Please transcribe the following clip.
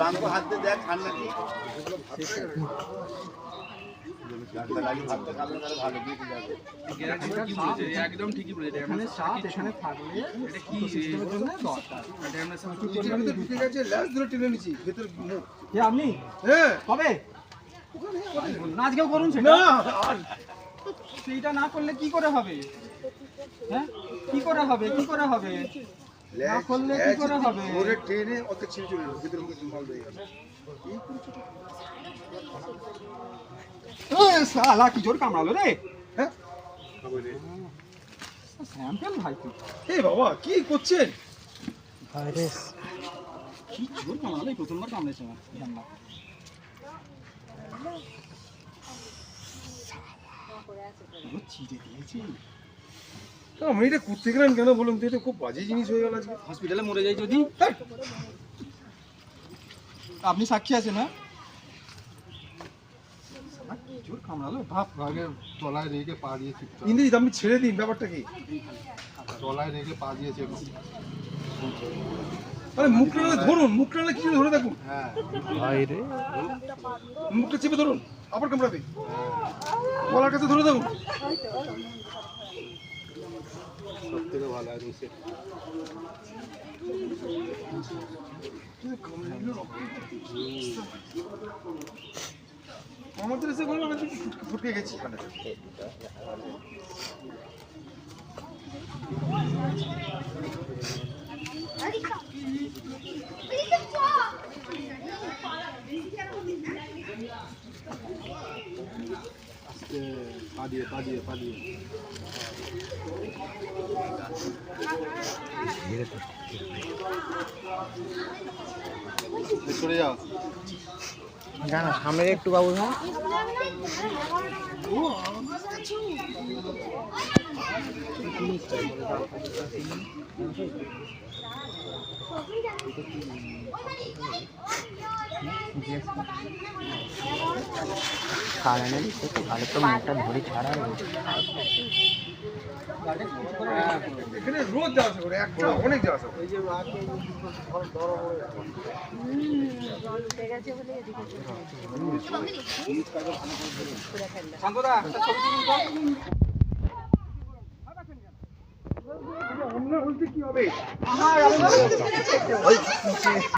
বাঙ্গো হাত দিয়ে দেখ ঠান্ডা কি একদম ঠিকই বলেছে। এখানে সাপ এখানে থাকলে এটা কি সিস্টেমের জন্য দরকার। ঢুকে গেছে ল্যাস ধরে টেনে নিছি ভেতর মুখ। কে আপনি? হ্যাঁ কবে? না আজকেও করুন সেটা। না সেইটা না করলে কি করে হবে? হ্যাঁ কি করে হবে? কি করে হবে? না করলে কি করে হবে? ওরে ট্রেনে অত ছিঁড়ে চলে গেল ভেতর মুখে জল হয়ে গেল। শালা কি জোর কামড়ালো রে? হ্যাঁ স্যাম্পল ভাই তুই। এই বাবা কি করছেন? ভাইরাস কি জোর কামড়ালো, এই প্রথমবার কামড়েছে আমার জানলা। শালা চিড়ে দিয়েছি। আমি এটা করতে গেলেন কেন বলুন তো? এটা খুব বাজে জিনিস হয়ে গেল আজকে। হসপিটালে মরে যাই যদি। আপনি সাক্ষী আছেন? হ্যাঁ জোর কামড়ালো ভাব। আগে তলায় রেখে পা দিয়েছি, ইন্দ্রিজিৎ আপনি ছেড়ে দিন ব্যাপারটা কি? তলায় রেখে পা দিয়েছে। আরে মুখটা ধরুন, মুখটা কি ধরে দেখুন। হ্যাঁ মুখটা চেপে ধরুন, আবার কামড়াবে। গলার কাছে ধরে দেখুন। সব থেকে ভালো একদম সেট। আমাদের এসে বললাম আমি ফুটকে গেছি এখানে। আজকে পা দিয়ে পা দিয়ে পা দিয়ে সরে যাও। জানা সামনে একটু বাবু। হ্যাঁ খাওয়ানো তো ভালো তো মুখটা ধরে ছাড়া এখানে রোজ যাওয়া আসা করে, একটা অনেক যাওয়া আসা করে। শান্তদা একটা ছবি তুলুন তো। অন্য বলতে কি হবে? আমার